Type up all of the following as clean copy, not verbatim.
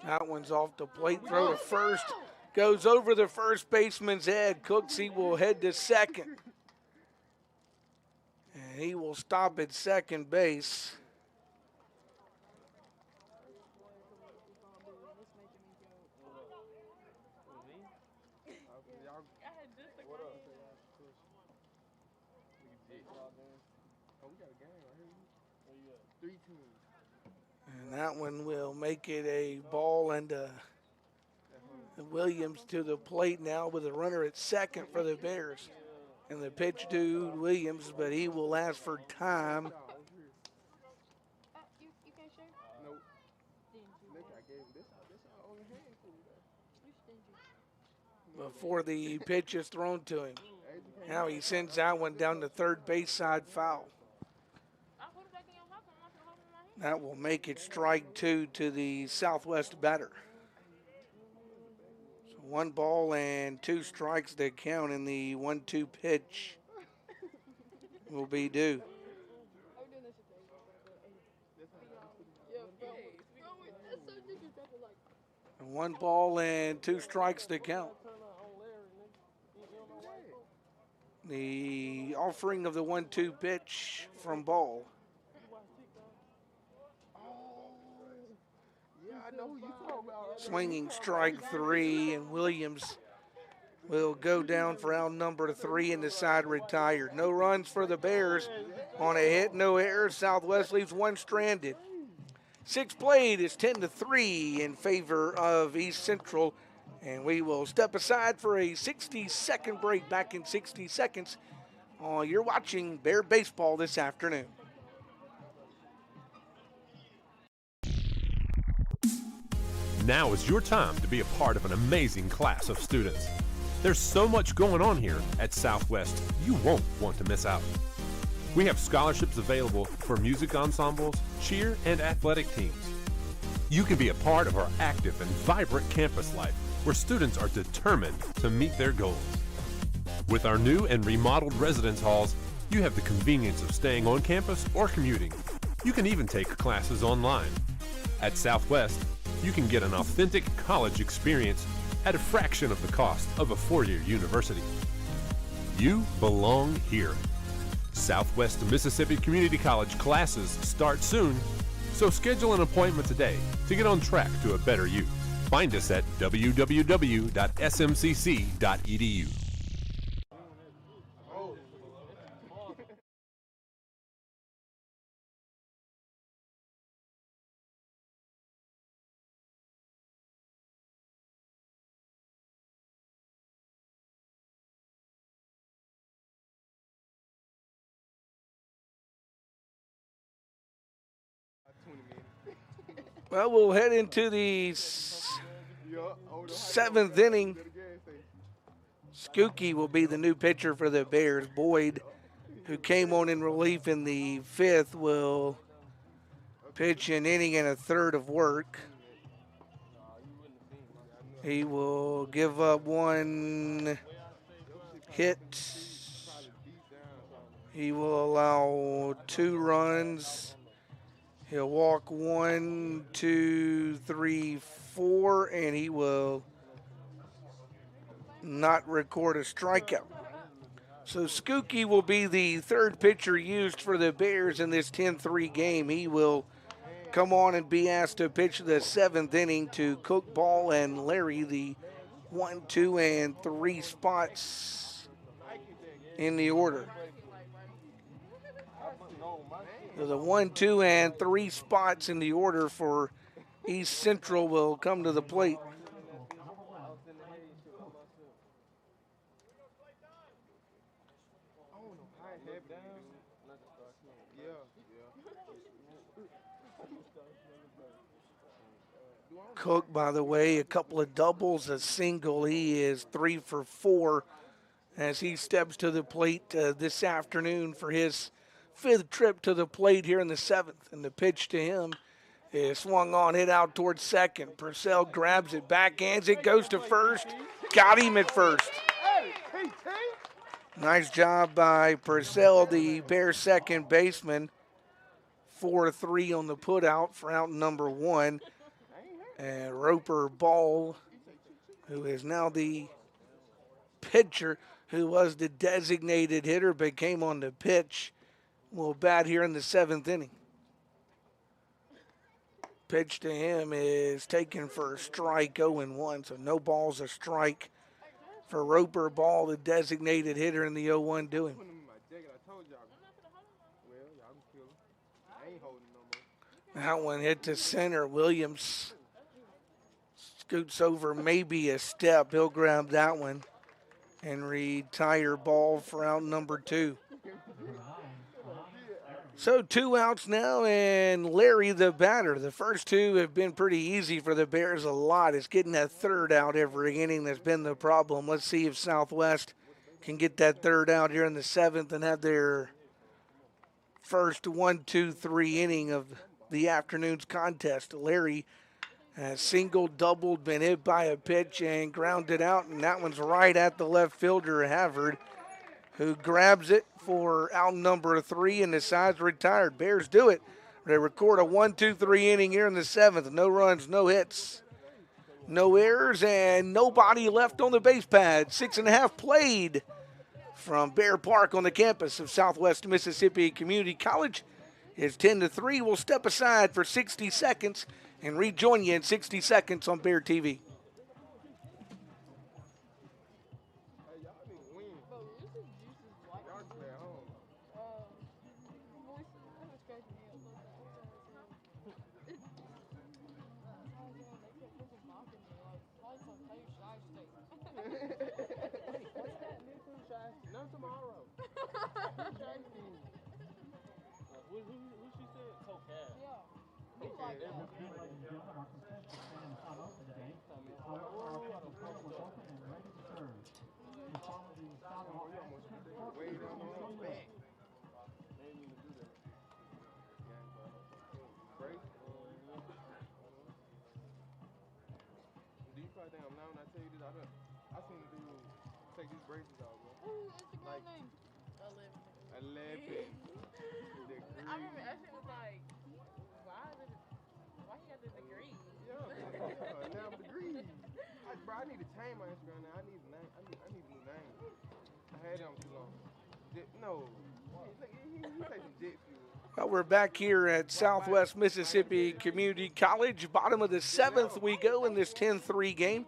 That one's off the plate. Throw to first. Goes over the first baseman's head. Cooksey will head to second. And he will stop at second base. And that one will make it a ball, and Williams to the plate now with a runner at second for the Bears. And the pitch to Williams, but he will ask for time. Before the pitch is thrown to him. Now he sends that one down the third base side foul. That will make it strike two to the Southwest batter. So 1 ball and 2 strikes to count, in the 1-2 pitch will be due. 1 ball and 2 strikes to count. The offering of the 1-2 pitch from Ball. Swinging strike 3, and Williams will go down for out number 3 and the side retired. No runs for the Bears on a hit, no errors. Southwest leaves 1 stranded. 6 played is 10-3 in favor of East Central. And we will step aside for a 60-second break. Back in 60 seconds. You're watching Bear Baseball this afternoon. Now is your time to be a part of an amazing class of students. There's so much going on here at Southwest, you won't want to miss out. We have scholarships available for music ensembles, cheer, and athletic teams. You can be a part of our active and vibrant campus life, where students are determined to meet their goals. With our new and remodeled residence halls, you have the convenience of staying on campus or commuting. You can even take classes online. At Southwest, you can get an authentic college experience at a fraction of the cost of a 4-year university. You belong here. Southwest Mississippi Community College classes start soon, so schedule an appointment today to get on track to a better you. Find us at www.smcc.edu. Well, we'll head into the 7th inning. Skookey will be the new pitcher for the Bears. Boyd, who came on in relief in the 5th, will pitch an inning and a third of work. He will give up 1 hit. He will allow 2 runs. He'll walk 1, 2, 3, 4, and he will not record a strikeout. So Skookey will be the 3rd pitcher used for the Bears in this 10-3 game. He will come on and be asked to pitch the 7th inning to Cook, Ball, and Larry, the 1, 2, and 3 spots in the order. So the 1, 2, and 3 spots in the order for East Central will come to the plate. Cook, by the way, a couple of doubles, a single. He is 3 for 4 as he steps to the plate this afternoon for his 5th trip to the plate here in the 7th. And the pitch to him is swung on, hit out towards second. Purcell grabs it, backhands it, goes to first. Got him at first. Nice job by Purcell, the Bears second baseman. 4-3 on the putout for out number 1. And Roper Ball, who is now the pitcher, who was the designated hitter but came on the pitch, will bat here in the 7th inning. Pitch to him is taken for a strike, 0-1, so no balls, a strike for Roper Ball, the designated hitter in the 0-1 doing. That one hit to center. Williams scoots over maybe a step. He'll grab that one and retire Ball for out number 2. So 2 outs now, and Larry the batter. The first 2 have been pretty easy for the Bears a lot. It's getting that 3rd out every inning that's been the problem. Let's see if Southwest can get that 3rd out here in the 7th and have their first 1, 2, 3 inning of the afternoon's contest. Larry has single, doubled, been hit by a pitch and grounded out, and that one's right at the left fielder, Havard, who grabs it for out number 3, and the side's retired. Bears do it. They record a 1, 2, 3 inning here in the 7th. No runs, no hits, no errors, and nobody left on the base pad. 6.5 played from Bear Park on the campus of Southwest Mississippi Community College. It's 10-3. We'll step aside for 60 seconds and rejoin you in 60 seconds on Bear TV. I need to change my Instagram now. I need a name. I need a new name. I had him too long. No. He take some jet fuel. Well, we're back here at Southwest Mississippi Community College. Bottom of the 7th we go in this 10-3 game.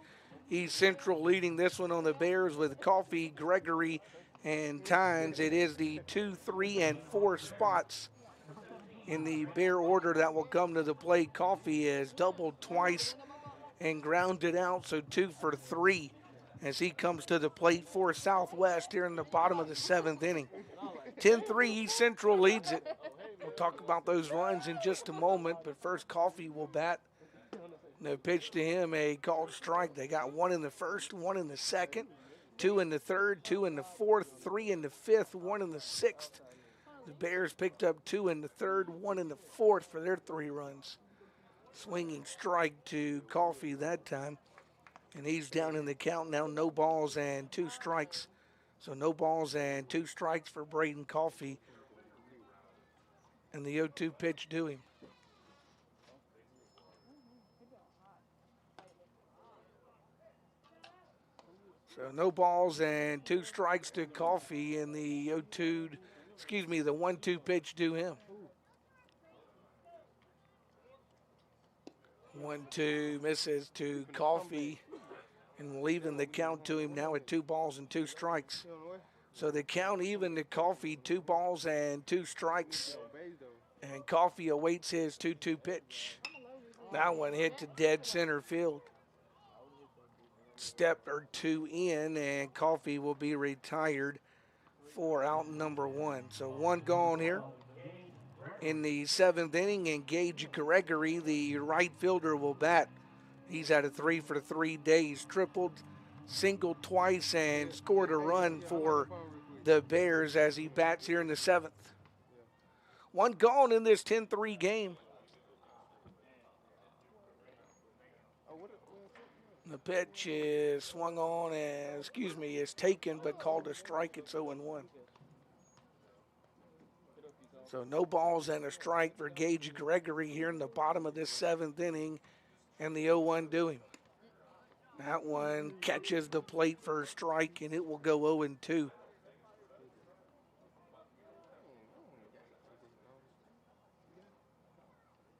East Central leading this one on the Bears with Coffee, Gregory, and Tynes. It is the 2, 3, and 4 spots in the Bear order that will come to the plate. Coffee has doubled twice and grounded out, so 2 for 3 as he comes to the plate for Southwest here in the bottom of the 7th inning. 10-3, East Central leads it. We'll talk about those runs in just a moment, but first Coffee will bat. No pitch to him, a called strike. They got 1 in the first, 1 in the second, 2 in the third, 2 in the fourth, 3 in the fifth, 1 in the sixth. The Bears picked up 2 in the third, 1 in the fourth for their 3 runs. Swinging strike to Coffee that time, and he's down in the count now. No balls and 2 strikes. So no balls and 2 strikes for Braden Coffee. And the 0-2 pitch to him. So no balls and 2 strikes to Coffee, and the 0-2, the 1-2 pitch to him. 1-2 misses to Coffee, and leaving the count to him now at 2 balls and 2 strikes. So the count even to Coffee, 2 balls and 2 strikes. And Coffee awaits his 2-2 pitch. That one hit to dead center field. Step or 2 in, and Coffee will be retired for out number 1. So 1 gone here in the 7th inning, and Gage Gregory, the right fielder, will bat. He's had a 3 for 3 days, tripled, singled twice, and scored a run for the Bears as he bats here in the 7th. 1 gone in this 10-3 game. The pitch is swung on and, is taken but called a strike. It's 0-1. So no balls and a strike for Gage Gregory here in the bottom of this 7th inning. and the 0-1 Dewey. That one catches the plate for a strike, and it will go 0-2.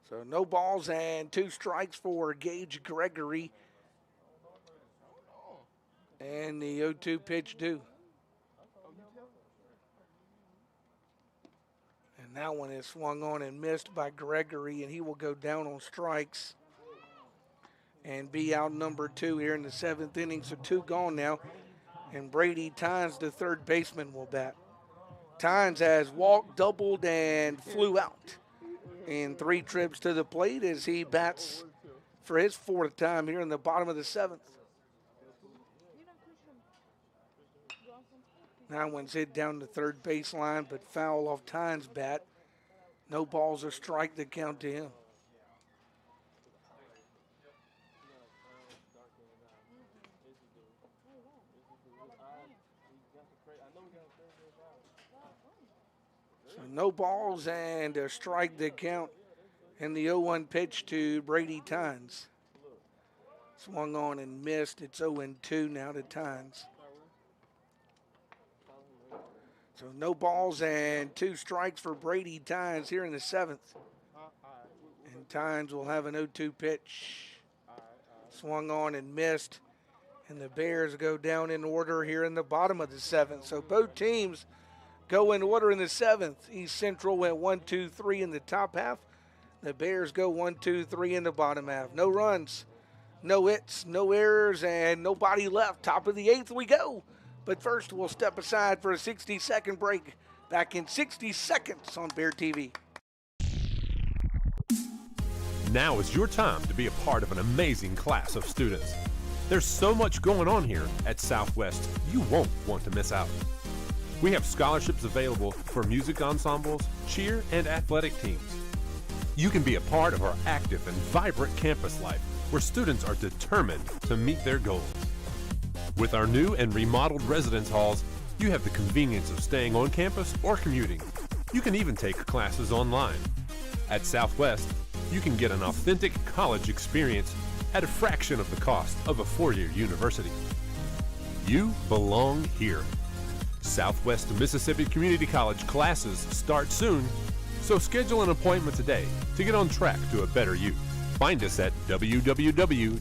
So no balls and 2 strikes for Gage Gregory. And the 0-2 pitch due. And that one is swung on and missed by Gregory, and he will go down on strikes and be out number 2 here in the 7th inning. So 2 gone now. And Brady Tynes, the third baseman, will bat. Tynes has walked, doubled, and flew out in 3 trips to the plate as he bats for his 4th time here in the bottom of the 7th. That one's hit down the third baseline, but foul off Tynes' bat. No balls or strike to count to him. So no balls and a strike to count. And the 0-1 pitch to Brady Tynes. Swung on and missed. It's 0-2 now to Tynes. So no balls and 2 strikes for Brady Tynes here in the 7th. And Tynes will have an 0-2 pitch. Swung on and missed. And the Bears go down in order here in the bottom of the 7th. So both teams go in order in the 7th. East Central went 1-2-3 in the top half. The Bears go 1-2-3 in the bottom half. No runs, no hits, no errors, and nobody left. Top of the 8th we go. But first, we'll step aside for a 60-second break. Back in 60 seconds on Bear TV. Now is your time to be a part of an amazing class of students. There's so much going on here at Southwest, you won't want to miss out. We have scholarships available for music ensembles, cheer, and athletic teams. You can be a part of our active and vibrant campus life where students are determined to meet their goals. With our new and remodeled residence halls, you have the convenience of staying on campus or commuting. You can even take classes online. At Southwest, you can get an authentic college experience at a fraction of the cost of a 4-year university. You belong here. Southwest Mississippi Community College classes start soon, so schedule an appointment today to get on track to a better you. Find us at www.smcc.edu.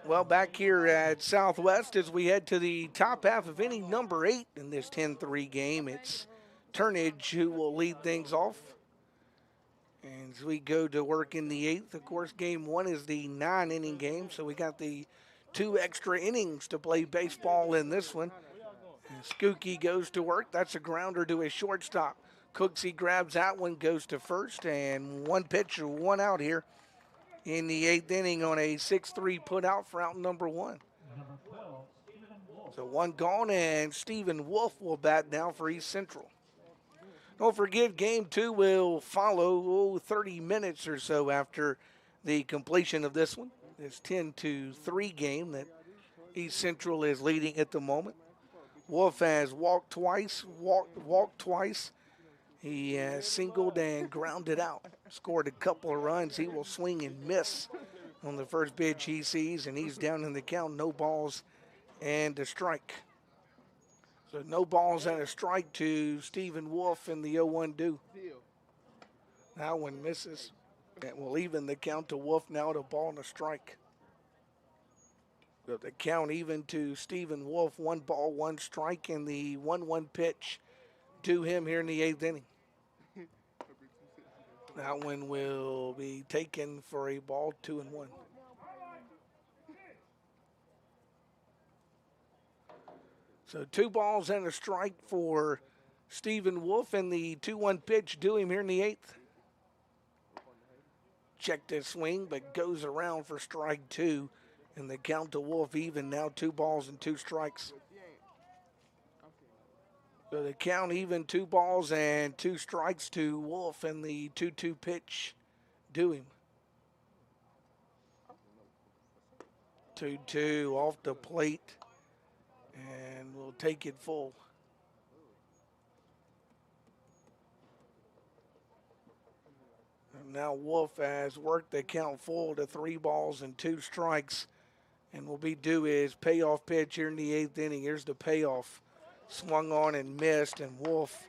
Well, back here at Southwest as we head to the top half of inning number 8 in this 10-3 game. It's Turnage who will lead things off. And as we go to work in the 8th, of course, game 1 is the 9-inning game, so we got the 2 extra innings to play baseball in this one. And Skookie goes to work. That's a grounder to his shortstop. Cooksey grabs that one, goes to first, and 1 pitch, 1 out here in the 8th inning on a 6-3 put out for out number 1. So 1 gone, and Stephen Wolf will bat now for East Central. Don't forget, game 2 will follow 30 minutes or so after the completion of this one. This 10-3 game that East Central is leading at the moment. Wolf has walked twice, walked twice. He has singled and grounded out. Scored a couple of runs. He will swing and miss on the first pitch he sees, and he's down in the count. No balls and a strike. So no balls and a strike to Stephen Wolf in the 0-1 due. That one misses. That will even the count to Wolf now to ball and a strike. So the count even to Stephen Wolf. 1 ball, 1 strike, and the 1-1 pitch to him here in the 8th inning. That one will be taken for a ball, 2-1. So 2 balls and a strike for Stephen Wolf, and the 2-1 pitch due him here in the 8th. Checked his swing, but goes around for strike 2, and the count to Wolf even now, 2 balls and 2 strikes. So the count even, 2 balls and 2 strikes to Wolf, and the 2-2 pitch due him. 2-2 off the plate, and we'll take it full. And now Wolf has worked the count full to 3 balls and 2 strikes, and will be due his payoff pitch here in the 8th inning. Here's the payoff. Swung on and missed, and Wolf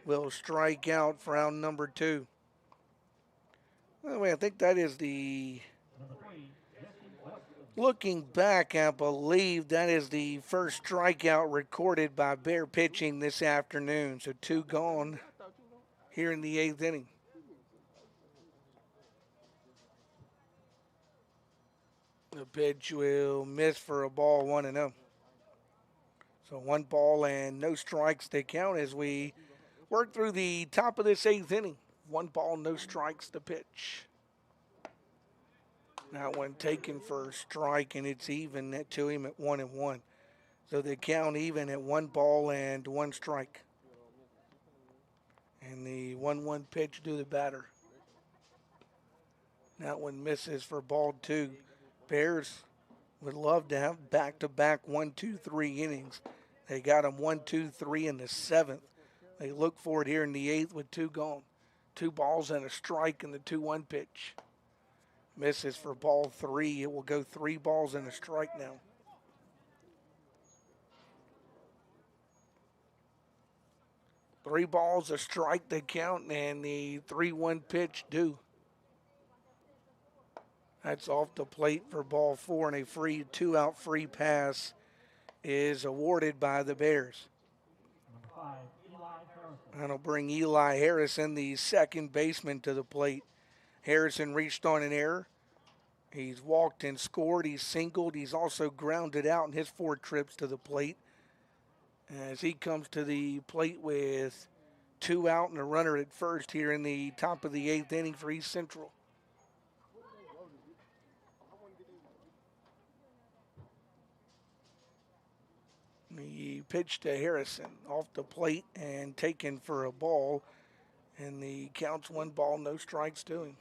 will strike out for round number 2. Anyway, I think that is the, looking back, I believe that is the first strikeout recorded by Bear pitching this afternoon. So 2 gone here in the 8th inning. The pitch will miss for a ball, 1-0. So 1 ball and no strikes to count as we work through the top of this 8th inning. 1 ball, no strikes to pitch. That one taken for a strike, and it's even to him at 1-1. So the count even at 1 ball and 1 strike. And the 1-1 pitch to the batter. That one misses for ball 2. Bears would love to have back-to-back 1-2-3 innings. They got them 1-2-3 in the 7th. They look for it here in the 8th with 2 gone. 2 balls and a strike in the 2-1 pitch. Misses for ball 3. It will go 3 balls and a strike now. Three balls, a strike to count, and the 3-1 pitch due. That's off the plate for ball 4, and a 2-out free pass is awarded by the Bears. That'll bring Eli Harrison, the second baseman, to the plate. Harrison reached on an error. He's walked and scored. He's singled. He's also grounded out in his 4 trips to the plate. As he comes to the plate with 2 out and a runner at first here in the top of the 8th inning for East Central. The pitch to Harrison off the plate and taken for a ball, and the count's 1 ball, no strikes to him.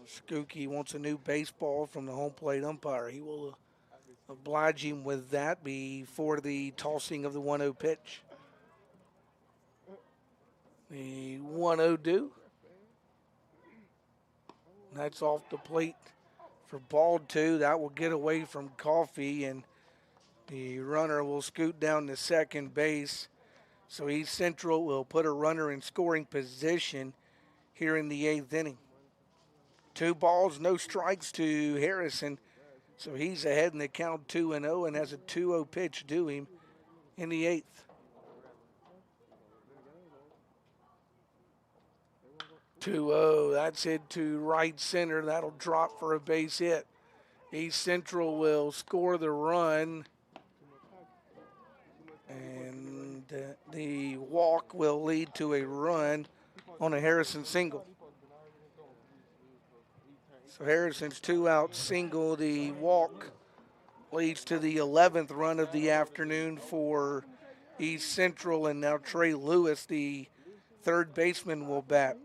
Skookie wants a new baseball from the home plate umpire. He will oblige him with that before the tossing of the 1-0 pitch. The 1-0 due. That's off the plate for ball 2. That will get away from Coffee, and the runner will scoot down to second base. So East Central will put a runner in scoring position here in the 8th inning. 2 balls, no strikes to Harrison. So he's ahead in the count 2-0 and has a 2-0 pitch due him in the 8th. That's hit to right center. That'll drop for a base hit. East Central will score the run, and the walk will lead to a run on a Harrison single. So Harrison's 2-out single. The walk leads to the 11th run of the afternoon for East Central, and now Trey Lewis, the third baseman, will bat.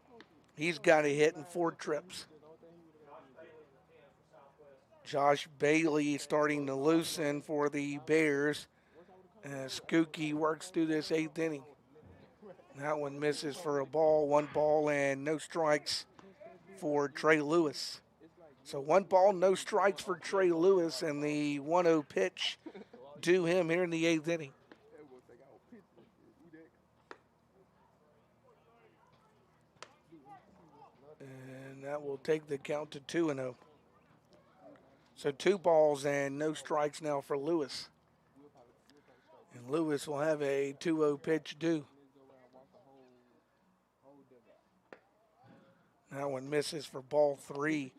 He's got a hit in 4 trips. Josh Bailey starting to loosen for the Bears. Skookie works through this 8th inning. That one misses for a ball. 1 ball and no strikes for Trey Lewis. So 1 ball, no strikes for Trey Lewis, and the 1-0 pitch due him here in the 8th inning. And that will take the count to 2-0. So 2 balls and no strikes now for Lewis. And Lewis will have a 2-0 pitch due. That one misses for ball 3.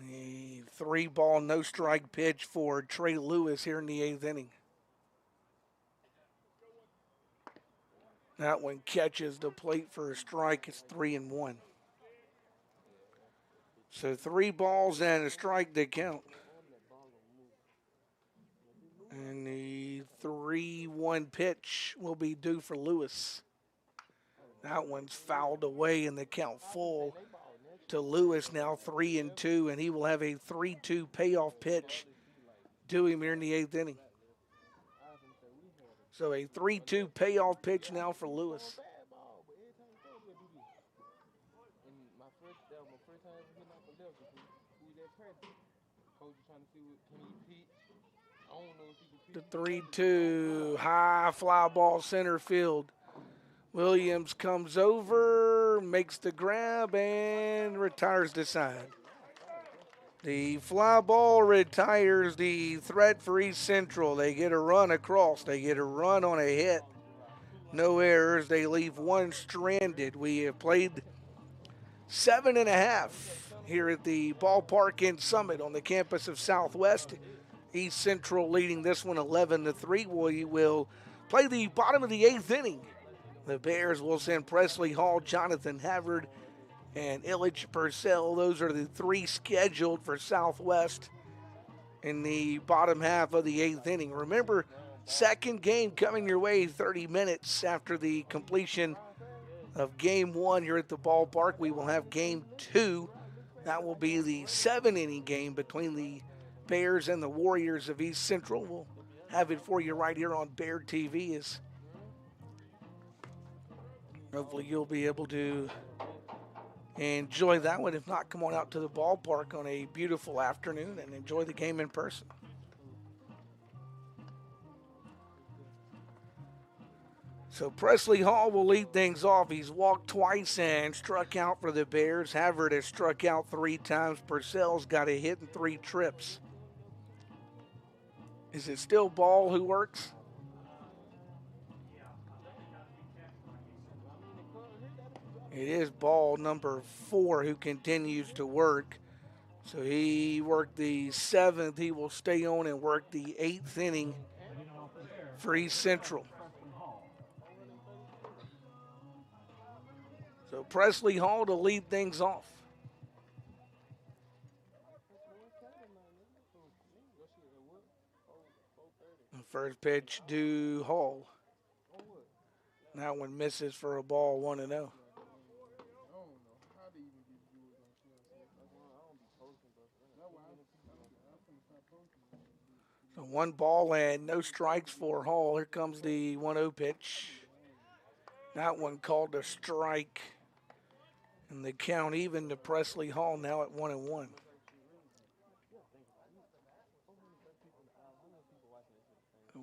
The 3 ball, no strike pitch for Trey Lewis here in the 8th inning. That one catches the plate for a strike. It's 3-1. So 3 balls and a strike to count. And the 3-1 pitch will be due for Lewis. That one's fouled away and the count full to Lewis, now 3-2, and he will have a 3-2 payoff pitch due him here in the 8th inning. So a 3-2 payoff pitch now for Lewis. The 3-2 high fly ball center field. Williams comes over, makes the grab, and retires the side. The fly ball retires the threat for East Central. They get a run across. They get a run on a hit. No errors. They leave one stranded. We have played 7.5 here at the ballpark in Summit on the campus of Southwest. East Central leading this one 11-3. We will play the bottom of the 8th inning. The Bears will send Presley Hall, Jonathan Havard, and Illich Purcell. Those are the 3 scheduled for Southwest in the bottom half of the 8th inning. Remember, second game coming your way 30 minutes after the completion of game 1 here at the ballpark. We will have game 2. That will be the 7-inning game between the Bears and the Warriors of East Central. We'll have it for you right here on Bear TV. As hopefully you'll be able to enjoy that one. If not, come on out to the ballpark on a beautiful afternoon and enjoy the game in person. So Presley Hall will lead things off. He's walked twice and struck out for the Bears. Havard has struck out 3 times. Purcell's got a hit and 3 trips. Is it still Ball who works? It is Ball, number 4, who continues to work. So he worked the 7th. He will stay on and work the 8th inning for East Central. So Presley Hall to lead things off. First pitch due Hall. That one misses for a ball, 1-0. So 1 ball and no strikes for Hall. Here comes the 1-0 pitch. That one called a strike. And the count even to Presley Hall now at 1-1.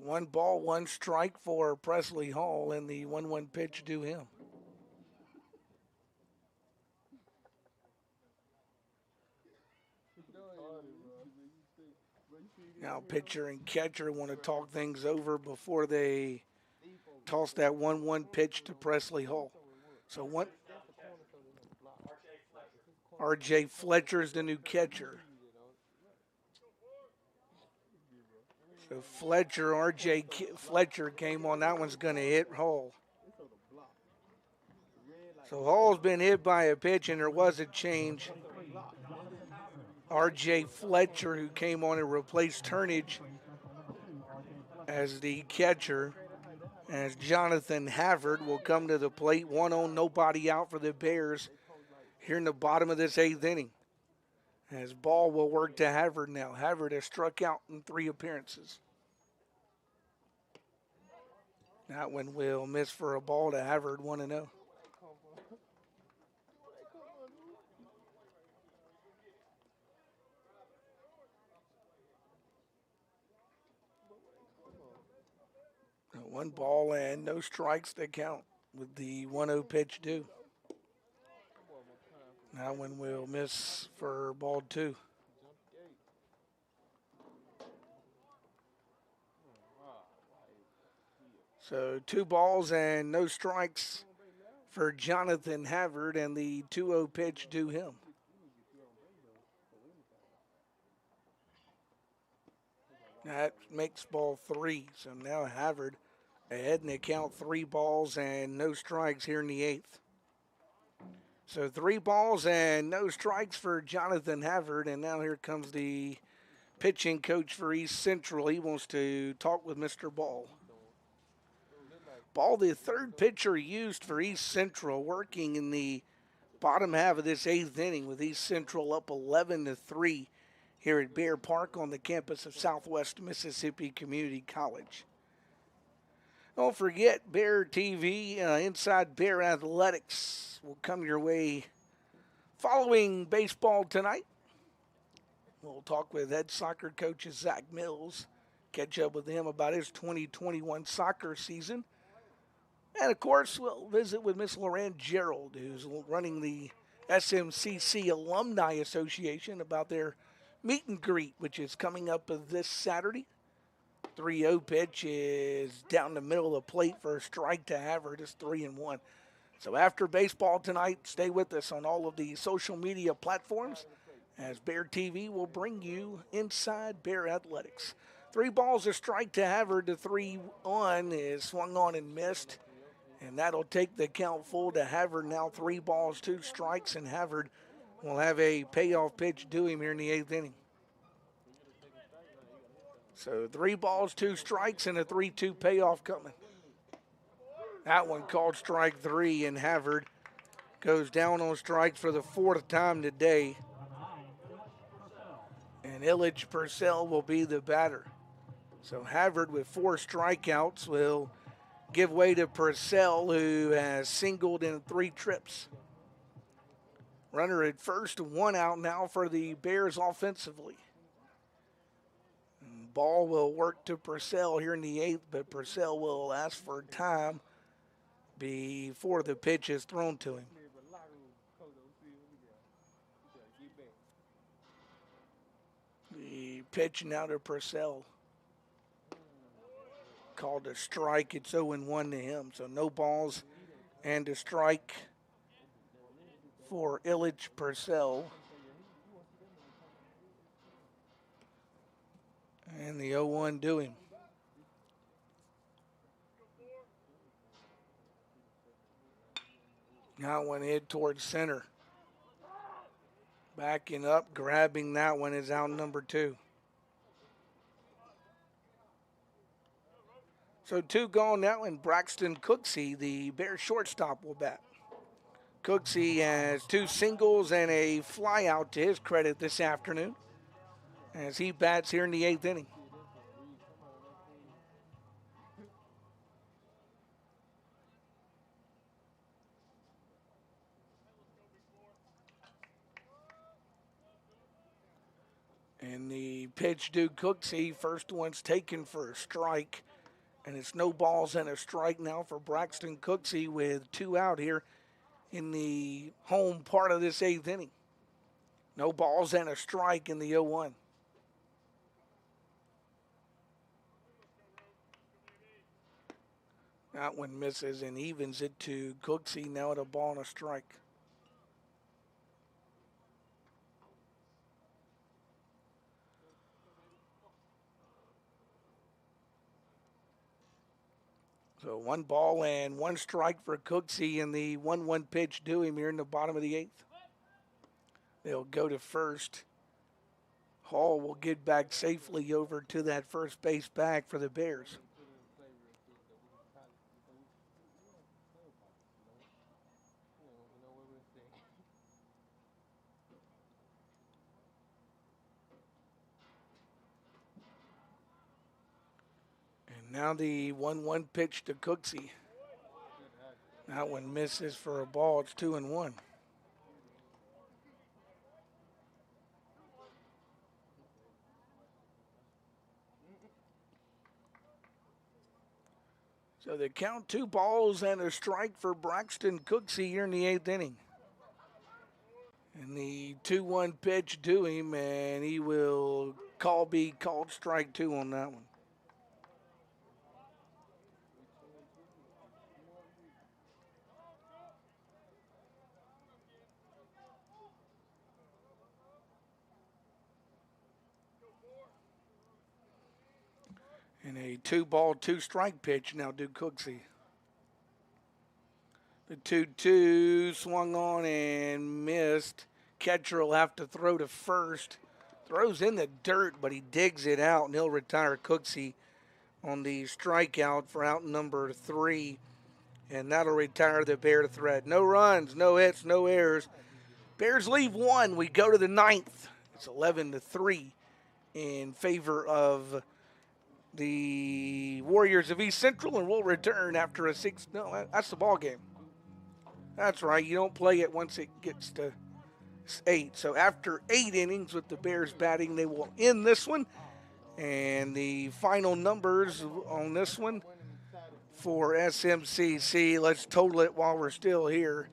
One ball, 1 strike for Presley Hall, and the 1-1 pitch due him. Now pitcher and catcher want to talk things over before they toss that 1-1 pitch to Presley Hall. So R.J. Fletcher is the new catcher. So R.J. Fletcher came on. That one's going to hit Hall. So Hall's been hit by a pitch, and there was a change. R.J. Fletcher, who came on and replaced Turnage as the catcher, as Jonathan Havard will come to the plate. 1 on, nobody out for the Bears here in the bottom of this 8th inning. As Ball will work to Havard now. Havard has struck out in 3 appearances. That one will miss for a ball to Havard, 1-0. One ball and no strikes to count with the 1-0 pitch due. That one will miss for ball 2. So 2 balls and no strikes for Jonathan Havard, and the 2-0 pitch due him. That makes ball 3. So now Havard ahead in the count, 3 balls and no strikes here in the 8th. So 3 balls and no strikes for Jonathan Havard, and now here comes the pitching coach for East Central. He wants to talk with Mr. Ball. Ball, the third pitcher used for East Central, working in the bottom half of this 8th inning with East Central up 11-3 here at Bear Park on the campus of Southwest Mississippi Community College. Don't forget, Bear TV, Inside Bear Athletics will come your way following baseball tonight. We'll talk with head soccer coach Zach Mills, catch up with him about his 2021 soccer season. And, of course, we'll visit with Miss Lorraine Gerald, who's running the SMCC Alumni Association, about their meet and greet, which is coming up this Saturday. 3-0 pitch is down the middle of the plate for a strike to Havre. It's 3-1. So after baseball tonight, stay with us on all of the social media platforms as Bear TV will bring you Inside Bear Athletics. 3 balls, a strike to Havre. The 3-1 is swung on and missed. And that'll take the count full to Havre. Now 3 balls, 2 strikes, and Havre will have a payoff pitch due him here in the 8th inning. So 3 balls, 2 strikes, and a 3-2 payoff coming. That one called strike 3, and Havre goes down on strikes for the 4th time today. And Illich Purcell will be the batter. So Havre with 4 strikeouts will give way to Purcell, who has singled in 3 trips. Runner at first, 1 out now for the Bears offensively. And ball will work to Purcell here in the 8th, but Purcell will ask for time before the pitch is thrown to him. The pitch now to Purcell. Called a strike. It's 0-1 to him. So no balls and a strike for Illich Purcell. And the 0-1 to him. That one hit towards center. Backing up, grabbing that one is out number 2. So 2 gone now, and Braxton Cooksey, the Bear shortstop, will bat. Cooksey has 2 singles and a fly out to his credit this afternoon as he bats here in the 8th inning. And the pitch to Cooksey, first one's taken for a strike. And it's no balls and a strike now for Braxton Cooksey with 2 out here in the home part of this 8th inning. No balls and a strike in the 0-1. That one misses and evens it to Cooksey now at a ball and a strike. So 1 ball and 1 strike for Cooksey in the 1-1 pitch due him here in the bottom of the 8th. They'll go to first. Hall will get back safely over to that first base bag for the Bears. Now the 1-1 pitch to Cooksey. That one misses for a ball. It's 2-1. So the count, 2 balls and a strike for Braxton Cooksey here in the 8th inning. And the 2-1 pitch to him, and he will be called strike 2 on that one. And a 2-ball, 2-strike pitch now to Cooksey. The 2-2 swung on and missed. Catcher will have to throw to first. throws in the dirt, but he digs it out, and he'll retire Cooksey on the strikeout for out number 3. And that'll retire the Bear threat. No runs, no hits, no errors. Bears leave 1. We go to the 9th. It's 11-3 in favor of the Warriors of East Central, and we'll return after a 6. No, that's the ball game. That's right. You don't play it once it gets to 8. So after 8 innings with the Bears batting, they will end this one. And the final numbers on this one for SMCC, let's total it while we're still here.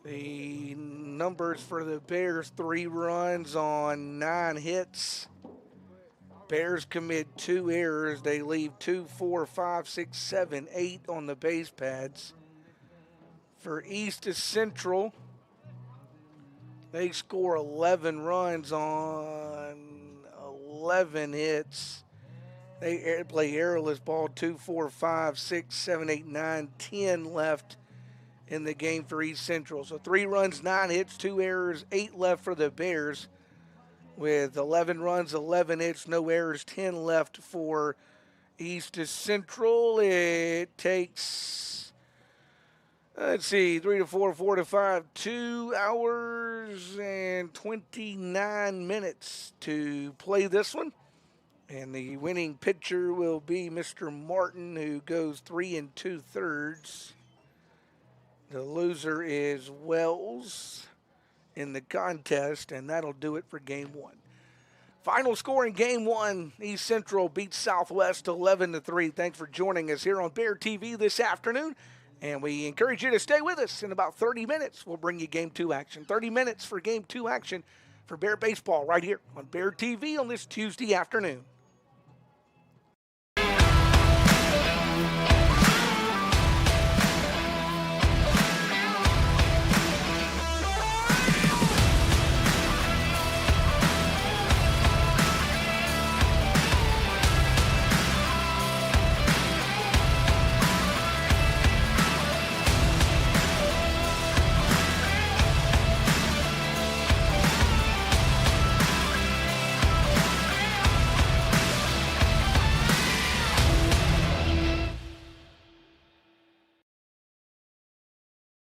The numbers for the Bears: 3 runs on 9 hits. Bears commit 2 errors. They leave 2, 4, 5, 6, 7, 8 on the base pads. For East to Central, they score 11 runs on 11 hits. They play errorless ball, 2, 4, 5, 6, 7, 8, 9, 10 left in the game for East Central. So 3 runs, 9 hits, 2 errors, 8 left for the Bears. With 11 runs, 11 hits, no errors, 10 left for East to Central. It takes, let's see, 3 to 4, 4 to 5, 2 hours and 29 minutes to play this one. And the winning pitcher will be Mr. Martin, who goes 3 2/3. The loser is Wells in the contest, and that'll do it for game 1. Final score in game 1, East Central beats Southwest 11-3. Thanks for joining us here on Bear TV this afternoon, and we encourage you to stay with us. In about 30 minutes, we'll bring you game 2 action. 30 minutes for game 2 action for Bear baseball right here on Bear TV on this Tuesday afternoon.